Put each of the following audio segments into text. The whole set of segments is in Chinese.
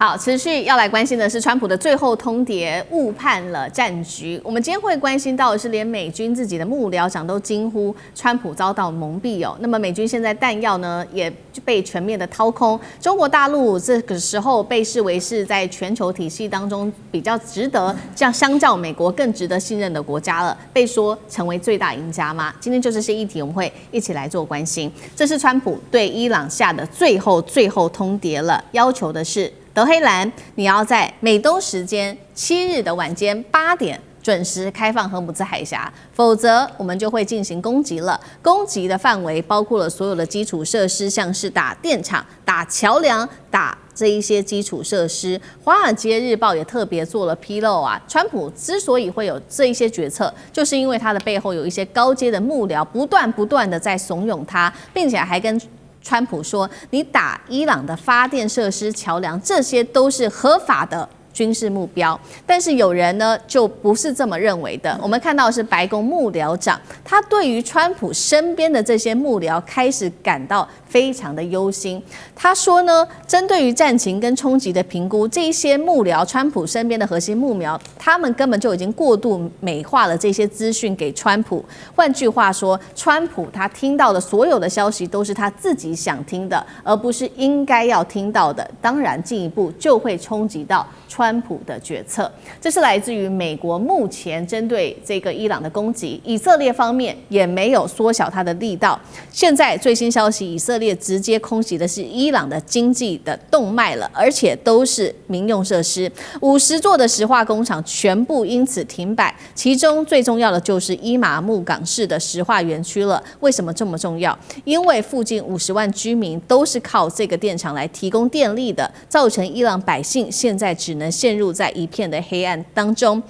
好，持續要來關心的是川普的最後通牒誤判了戰局。我們今天會關心到的是，連美軍自己的幕僚長都驚呼川普遭到蒙蔽哦。那麼美軍現在彈藥呢也被全面的掏空。中國大陸這個時候被視為是在全球體系當中比較值得，相較美國更值得信任的國家了，被說成為最大贏家嗎？今天就這些議題我們會一起來做關心。這是川普對伊朗下的最後通牒了，要求的是，德黑蘭，你要在美東時間7日的晚間8點準時開放荷姆茲海峽，否則我們就會進行攻擊了。攻擊的範圍包括了所有的基礎設施，像是打電廠、打橋梁、打這一些基礎設施。華爾街日報也特別做了披露啊，川普之所以會有這一些決策，就是因為他的背後有一些高階的幕僚不斷的在慫恿他，並且還跟川普說，你打伊朗的發電設施、橋梁，這些都是合法的軍事目標。但是有人呢就不是這麼認為的。我們看到的是白宮幕僚長，他對於川普身邊的這些幕僚開始感到非常的憂心。他說呢，針對於戰情跟衝擊的評估，這些幕僚，川普身邊的核心幕僚，他們根本就已經過度美化了這些資訊給川普。換句話說，川普他聽到的所有的消息都是他自己想聽的，而不是應該要聽到的。當然，進一步就會衝擊到川普的決策。這是來自於美國目前針對這個伊朗的攻擊，以色列方面也沒有縮小他的力道。現在最新消息，以色列直接空襲的是伊朗的經濟的動脈了，而且都是民用設施，50座的石化工廠全部因此停擺，其中最重要的就是伊瑪目港市的石化園區了。為什麼這麼重要？因為附近50萬居民都是靠這個電廠來提供電力的，造成伊朗百姓現在只能陷入在一片的黑暗當中。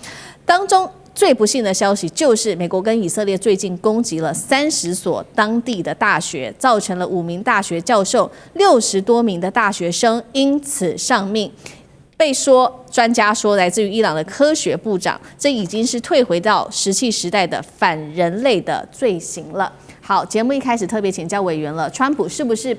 最不幸的消息就是，美國跟以色列最近攻擊了30所當地的大學，造成了5名大學教授、60多名的大學生因此喪命。被说，專家說，來自於伊朗的科學部長，這已經是退回到石器時代的反人類的罪行了。好，節目一開始特別請教委員了，川普是不是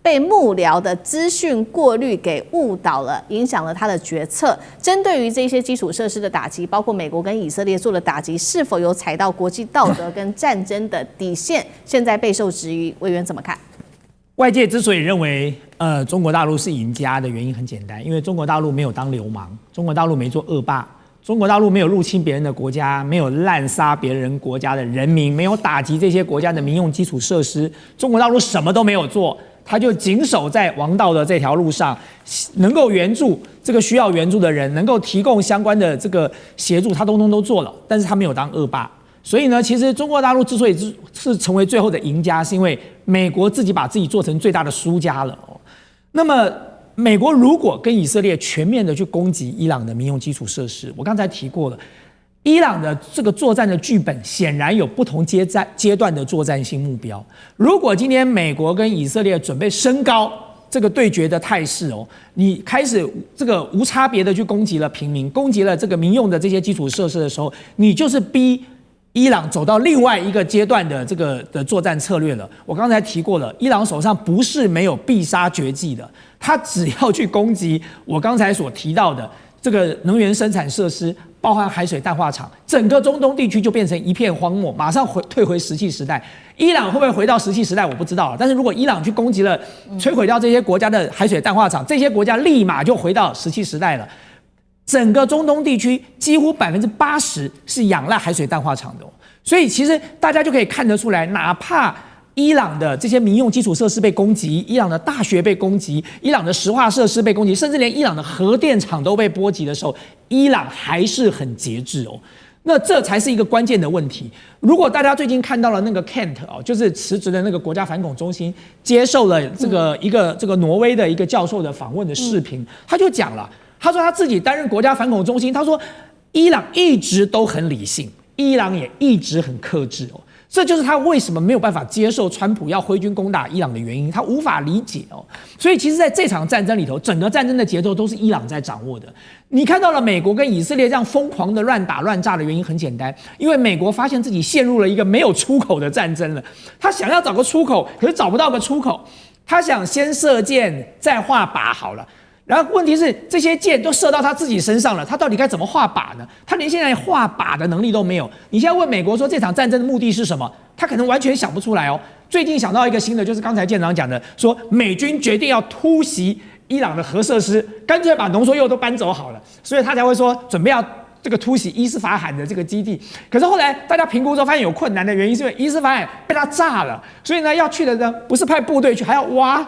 被幕僚的資訊過濾給誤導了，影響了他的決策？針對於這些基礎設施的打擊，包括美國跟以色列做的打擊，是否有踩到國際道德跟戰爭的底線？現在備受質疑，委員怎麼看？外界之所以認為中國大陸是贏家的原因很簡單，因為中國大陸沒有當流氓，中國大陸沒做惡霸，中國大陸沒有入侵別人的國家，沒有濫殺別人國家的人民，沒有打擊這些國家的民用基礎設施，中國大陸什麼都沒有做。他就謹守在王道的這條路上，能夠援助這個需要援助的人，能夠提供相關的這個協助，他通通都做了。但是他沒有當惡霸，所以呢，其實中國大陸之所以是成為最後的贏家，是因為美國自己把自己做成最大的輸家了。那麼，美國如果跟以色列全面的去攻擊伊朗的民用基礎設施，我剛才提過了。伊朗的這個作戰的劇本顯然有不同階段的作戰性目標。如果今天美國跟以色列準備升高這個對決的態勢哦，你開始這個無差別的去攻擊了平民，攻擊了這個民用的這些基礎設施的時候，你就是逼伊朗走到另外一個階段的這個的作戰策略了。我剛才提過了，伊朗手上不是沒有必殺絕技的，他只要去攻擊我剛才所提到的這個能源生產設施，包含海水淡化廠，整個中東地區就變成一片荒漠，馬上退回石器時代。伊朗会不會回到石器時代，我不知道。但是如果伊朗去攻擊了，摧毀掉這些國家的海水淡化廠，這些國家立馬就回到石器時代了。整個中東地區幾乎80%是仰賴海水淡化廠的，所以其實大家就可以看得出來，哪怕伊朗的這些民用基礎設施被攻擊，伊朗的大學被攻擊，伊朗的石化設施被攻擊，甚至連伊朗的核電廠都被波及的時候，伊朗還是很節制哦。那這才是一個關鍵的問題。如果大家最近看到了那個 Kent 哦，就是辭職的那個國家反恐中心接受了這個挪威的一個教授的訪問的視頻，他就講了，他說他自己擔任國家反恐中心，他說伊朗一直都很理性，伊朗也一直很克制哦。這就是他為什麼沒有辦法接受川普要揮軍攻打伊朗的原因，他無法理解哦。所以其實在這場戰爭裡頭，整個戰爭的節奏都是伊朗在掌握的。你看到了美國跟以色列這樣瘋狂的亂打亂炸的原因很簡單，因為美國發現自己陷入了一個沒有出口的戰爭了，他想要找個出口，可是找不到個出口，他想先射箭再畫靶好了。然後問題是這些箭都射到他自己身上了，他到底該怎麼畫靶呢？他連現在畫靶的能力都沒有。你現在問美國說這場戰爭的目的是什麼，他可能完全想不出來哦。最近想到一個新的，就是剛才艦長講的，說美軍決定要突襲伊朗的核設施，乾脆把濃縮鈾都搬走好了，所以他才會說準備要這個突襲伊斯法罕的這個基地。可是後來大家評估之後發現有困難的原因，是因為伊斯法罕被他炸了，所以呢要去的呢不是派部隊去，還要挖。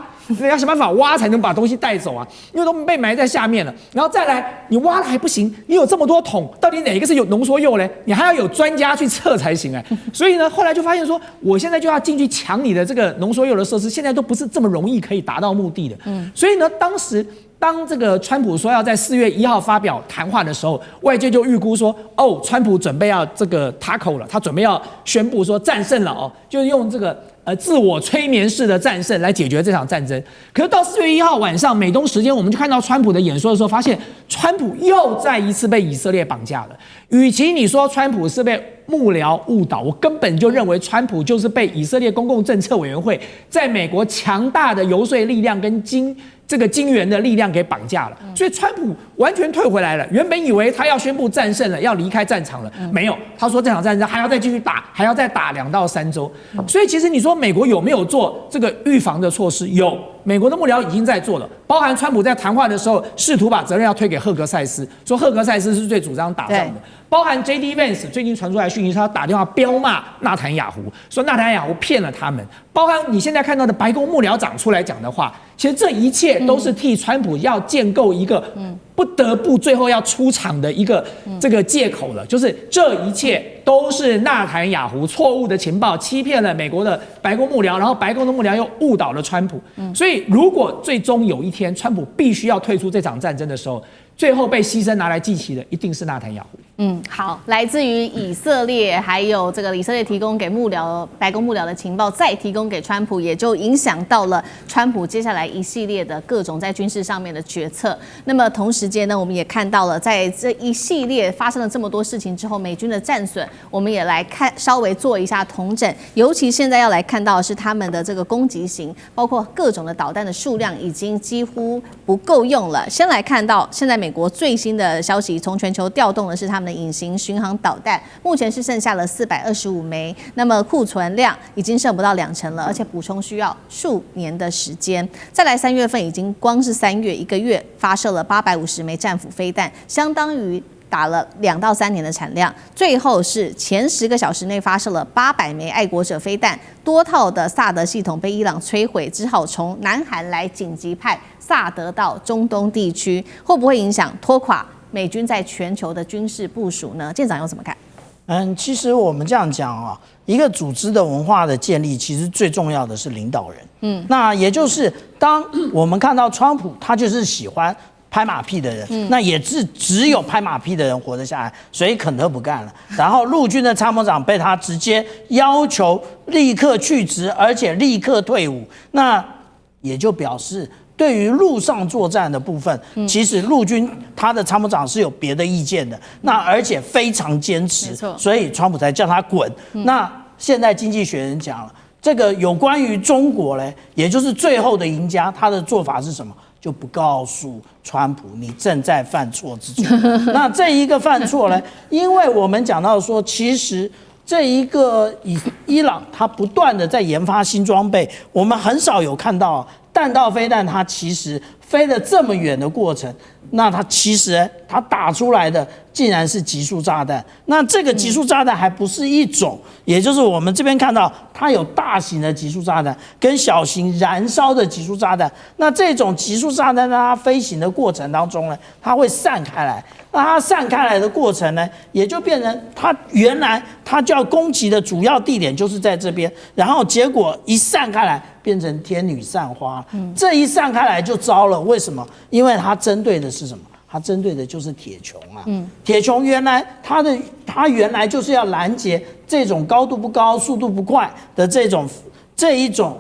要想辦法挖才能把東西帶走啊，因為都被埋在下面了。然後再來，你挖了還不行，你有這麼多桶，到底哪一個是有濃縮鈾嘞？你還要有專家去測才行哎。所以呢，後來就發現說，我現在就要進去搶你的這個濃縮鈾的設施，現在都不是這麼容易可以達到目的的。所以呢，當這個川普說要在4月1號發表談話的時候，外界就預估說，哦，川普準備要這個 tackle 了，他準備要宣布說戰勝了哦，就是用這個自我催眠式的戰勝來解決這場戰爭。可是到4月1號晚上美東時間，我們就看到川普的演說的時候，發現川普又再一次被以色列綁架了。與其你說川普是被幕僚誤導，我根本就認為川普就是被以色列公共政策委員會在美國強大的游說力量跟這個金援的力量給綁架了，所以川普完全退回來了。原本以為他要宣布戰勝了，要離開戰場了，沒有，他說這場戰爭還要再繼續打，還要再打2到3週。所以其實你說美國有沒有做這個預防的措施？有，美國的幕僚已經在做了，包含川普在談話的時候試圖把責任要推給赫格塞斯，說赫格塞斯是最主張打仗的。包含 J.D. Vance 最近傳出來訊息，他打電話飆罵納坦雅胡，說納坦雅胡騙了他們。包含你現在看到的白宮幕僚長出來講的話，其實這一切都是替川普要建構一個不得不最後要出場的一個這個借口了，就是這一切都是納坦雅胡錯誤的情報欺騙了美國的白宮幕僚，然後白宮的幕僚又誤導了川普。所以如果最終有一天川普必須要退出這場戰爭的時候，最後被犧牲拿來祭旗的一定是納坦雅胡。好，來自於以色列，還有這個以色列提供給白宮幕僚的情報，再提供給川普，也就影響到了川普接下來一系列的各種在軍事上面的決策。那麼同時間呢，我們也看到了，在這一系列發生了這麼多事情之後，美軍的戰損，我們也來看稍微做一下統整。尤其現在要來看到的是他們的這個攻擊型，包括各種的導彈的數量已經幾乎不夠用了。先來看到現在美國最新的消息，從全球調動的是他們的隱形巡航導彈，目前是剩下了425枚，那麼庫存量已經剩不到2成了，而且補充需要數年的時間。再來3月份已經光是3月1個月發射了850枚戰斧飛彈，相當於打了2到3年的產量。最後是前10個小時內發射了800枚愛國者飛彈，多套的薩德系統被伊朗摧毀，只好從南韓來緊急派薩德到中東地區，會不會影響拖垮美軍在全球的軍事部署呢？艦長又怎麼看？其實我們這樣講啊，一個組織的文化的建立，其實最重要的是領導人。那也就是當我們看到川普，他就是喜歡拍馬屁的人，那也是只有拍馬屁的人活得下來，所以肯特不幹了。然後陸軍的參謀長被他直接要求立刻去職，而且立刻退伍，那也就表示，對於陸上作戰的部分，其實陸軍他的參謀長是有別的意見的，那而且非常堅持，所以川普才叫他滾。那現在經濟學人講了，這個有關於中國嘞，也就是最後的贏家，他的做法是什麼？就不告訴川普你正在犯錯之中。那這一個犯錯呢，因為我們講到說，其實這一個伊朗它不斷的在研發新裝備，我們很少有看到彈道飛彈它其實飛了這麼遠的過程，那它其實它打出來的竟然是集束炸彈。那這個集束炸彈還不是一種，也就是我們這邊看到它有大型的集束炸彈跟小型燃燒的集束炸彈。那這種集束炸彈在它飛行的過程當中呢，它會散開來。那它散開來的過程呢，也就變成它原來它就要攻擊的主要地點就是在這邊，然後結果一散開來變成天女散花。這一散開來就糟了。為什麼？因為它針對的是什麼？它針對的就是鐵穹啊。鐵穹原來它原來就是要攔截這種高度不高、速度不快的這一種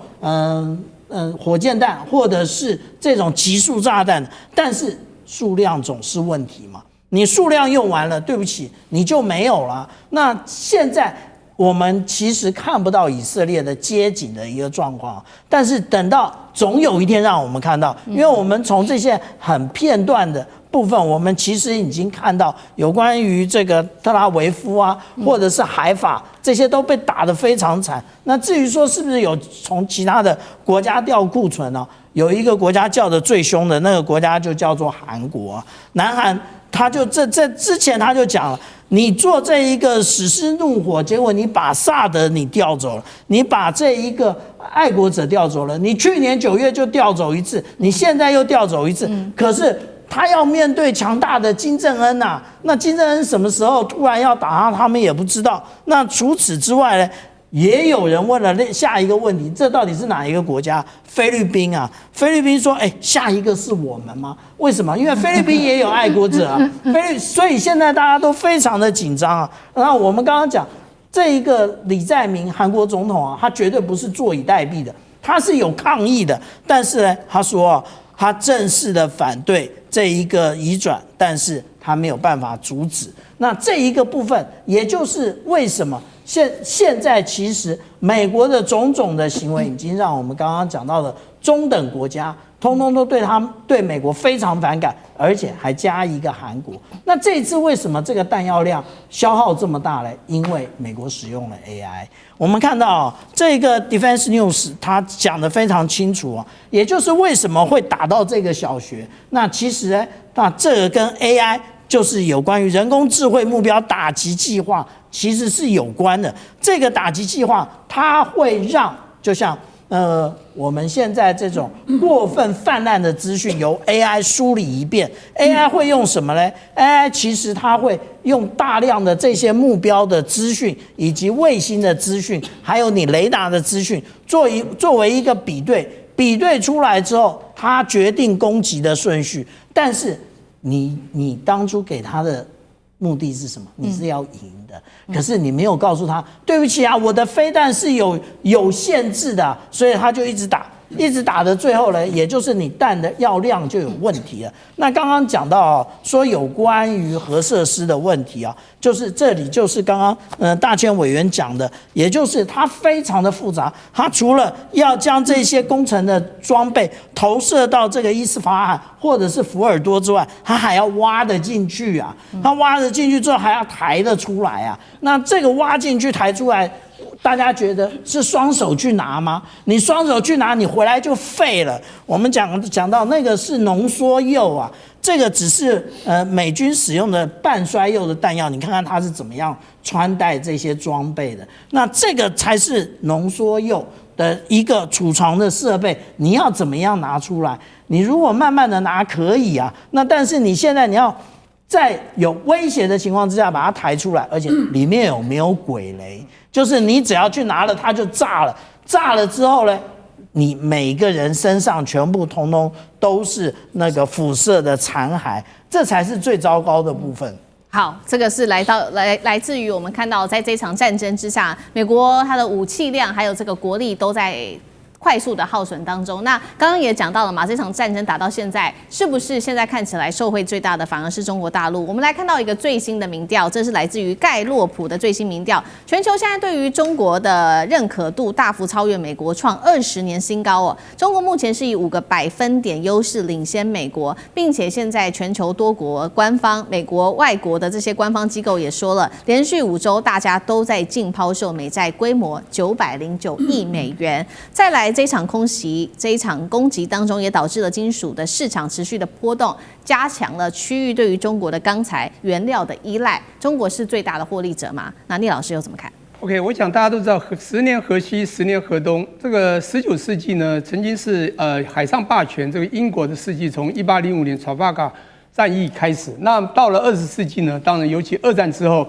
火箭彈或者是這種集束炸彈，但是數量總是問題嘛。你數量用完了，對不起，你就沒有了。那現在我們其實看不到以色列的街景的一個狀況，但是等到總有一天讓我們看到，因為我們從這些很片段的部分，我們其實已經看到有關於這個特拉維夫啊，或者是海法這些都被打得非常慘。那至於說是不是有從其他的國家調庫存呢？有一個國家叫的最兇的那個國家就叫做韓國啊，南韓他就這之前他就講了，你做這一個史詩怒火，結果你把薩德你調走了，你把這一個愛國者調走了，你去年9月就調走一次，你現在又調走一次，可是他要面對強大的金正恩吶，那金正恩什麼時候突然要打他，他們也不知道。那除此之外呢，也有人問了下一個問題，這到底是哪一個国家？菲律賓啊，菲律賓說，下一個是我們嗎？為什麼？因為菲律賓也有愛國者啊，所以現在大家都非常的緊張啊。那我們剛剛講這一個李在明韓國總統啊，他絕對不是坐以待斃的，他是有抗議的，但是呢，他說啊，他正式的反對這一個移轉，但是他沒有辦法阻止。那這一個部分，也就是為什麼現在其實美國的種種的行為，已經讓我們剛剛講到的中等國家，通通都對美國非常反感，而且還加一個韓國。那這一次為什麼這個彈藥量消耗這麼大呢？因為美國使用了 AI。我們看到這個 Defense News 它講得非常清楚啊，也就是為什麼會打到這個小學。那其實呢，那這個跟 AI 就是有關於人工智慧目標打擊計劃，其實是有關的。這個打擊計劃，它會讓就像我們現在這種過分氾濫的資訊由 AI 梳理一遍。AI 會用什麼呢？ AI 其實它會用大量的這些目標的資訊，以及衛星的資訊，還有你雷達的資訊，作為一個比對出來之後，它決定攻擊的順序。但是你當初給他的目的是什麼？你是要贏的，可是你沒有告訴他，對不起啊，我的飛彈是有限制的，所以他就一直打的最後呢，也就是你彈的藥量就有問題了。那剛剛講到說有關於核設施的問題啊，就是這裡就是剛剛大千委員講的，也就是它非常的複雜。它除了要將這些工程的裝備投射到這個伊斯法罕或者是福爾多之外，它還要挖得進去啊。它挖得進去之後還要抬得出來啊。那這個挖進去抬出來，大家覺得是雙手去拿嗎？你雙手去拿，你回來就廢了。我們講到那個是濃縮鈾啊，這個只是美軍使用的半衰鈾的彈藥，你看看它是怎麼樣穿戴這些裝備的。那這個才是濃縮鈾的一個儲藏的設備，你要怎麼樣拿出來？你如果慢慢的拿可以啊，那但是你現在你要在有威脅的情況之下把它抬出來，而且裡面有沒有軌雷？就是你只要去拿了，它就炸了。炸了之後呢，你每個人身上全部通通都是那個輻射的殘骸，這才是最糟糕的部分。好，這個是來自於我們看到，在這場戰爭之下，美國它的武器量還有這個國力都在快速的耗損當中。那剛剛也講到了嘛，這場戰爭打到現在，是不是現在看起来受惠最大的反而是中國大陸？我們來看到一個最新的民調，這是來自於蓋洛普的最新民調，全球現在對於中國的認可度大幅超越美國，創20年新高哦。中國目前是以5個百分點優勢領先美國，並且現在全球多國官方、美國外國的這些官方機構也說了，連續5週大家都在淨拋售美債，規模909億美元。再來。這一場空襲，這一場攻擊當中，也導致了金屬的市場持續的波動，加強了區域對於中國的鋼材原料的依賴。中國是最大的獲利者嗎？那聶老師又怎麼看 ？OK， 我想大家都知道，10年河西，10年河東。這個19世紀呢，曾經是海上霸權這個英國的世紀，從1805年查法卡戰役開始。那到了20世紀呢，當然尤其二戰之後。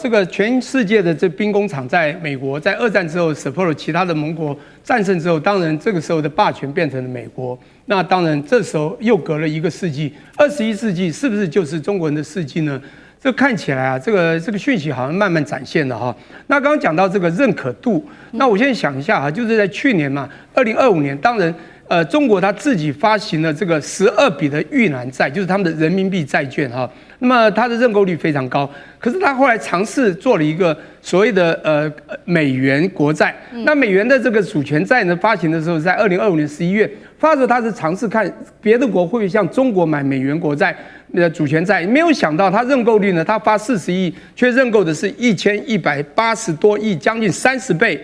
這個全世界的這兵工廠在美國，在二戰之後 support 其他的盟國戰勝之後，當然這個時候的霸權變成了美國。那當然這時候又隔了一個世紀，21世紀是不是就是中國人的世紀呢？這看起來啊，這個訊息好像慢慢展現了哈。那剛剛講到這個認可度，那我現在想一下哈，就是在去年嘛，2025年，當然中國它自己發行了這個12筆的豫南債，就是他們的人民幣債券哈。那麼它的認購率非常高，可是它後來嘗試做了一個所謂的美元國債。那美元的這個主權債呢，發行的時候在2025年11月發的時候，它是嘗試看別的國會不會向中國買美元國債的主權債，沒有想到它認購率呢，它發40億，卻認購的是1180多億，將近30倍。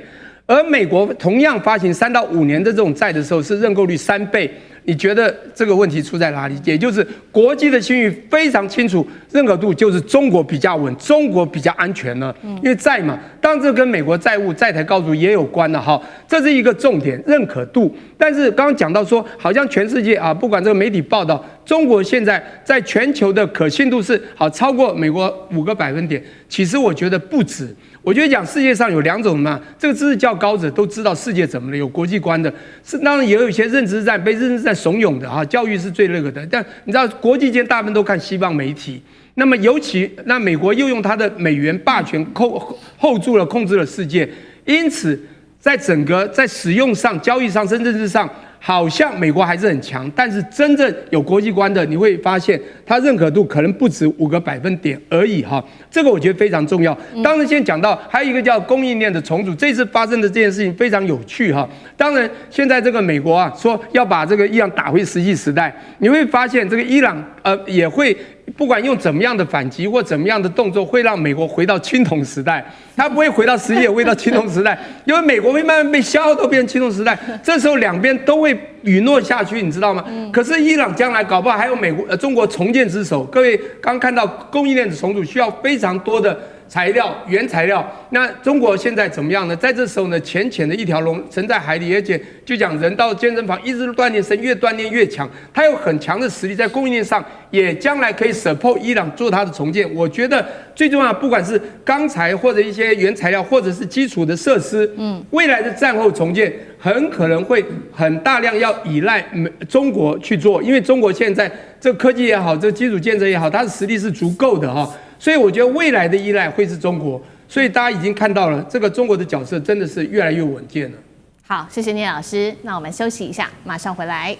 而美國同樣發行3到5年的這種債的時候，是認購率3倍。你覺得這個問題出在哪裡？也就是國際的信譽非常清楚，認可度就是中國比較穩，中國比較安全呢。因為債嘛，當然這跟美國債務債台高築也有關了哈，這是一個重點，認可度。但是剛剛講到說，好像全世界啊，不管這個媒體報道，中國現在在全球的可信度是好超過美國5個百分點。其實我覺得不止。我覺得講世界上有2種嘛，這個知識較高者都知道世界怎麼了，有國際觀的，是當然也有一些認知戰被認知戰慫恿的啊，教育是最那個的。但你知道國際間大部分都看西方媒體，那麼尤其那美國又用它的美元霸權hold住了控制了世界，因此在整個在使用上、交易上、甚至政治上，好像美國還是很強，但是真正有國際觀的，你會發現它認可度可能不止5個百分點而已哈。這個我覺得非常重要。當然，現在講到還有一個叫供應鏈的重組，這次發生的這件事情非常有趣哈。當然，現在這個美國啊說要把這個伊朗打回石器時代，你會發現這個伊朗也會。不管用怎麼樣的反擊或怎麼樣的動作，會讓美國回到青銅時代。它不會回到石器，也會到青銅時代，因為美國會慢慢被消耗到變成青銅時代。這時候兩邊都會允諾下去，你知道嗎？可是伊朗將來搞不好還有中國重建之手。各位剛看到供應鏈的重組需要非常多的材料、原材料。那中國現在怎麼樣呢？在這時候呢，淺淺的一條龍沉在海裡，而且就講人到健身房一直鍛鍊身，越鍛鍊越強。它有很強的實力，在供應鏈上也將來可以 support 伊朗做它的重建。我覺得最重要，不管是鋼材或者一些原材料，或者是基礎的設施，未來的戰後重建很可能會很大量要依賴中國去做，因為中國現在這科技也好，這基礎建設也好，它的實力是足夠的哈。所以我覺得未來的依賴會是中國，所以大家已經看到了這個中國的角色真的是越來越穩健了。好，謝謝聶老師，那我們休息一下，馬上回來。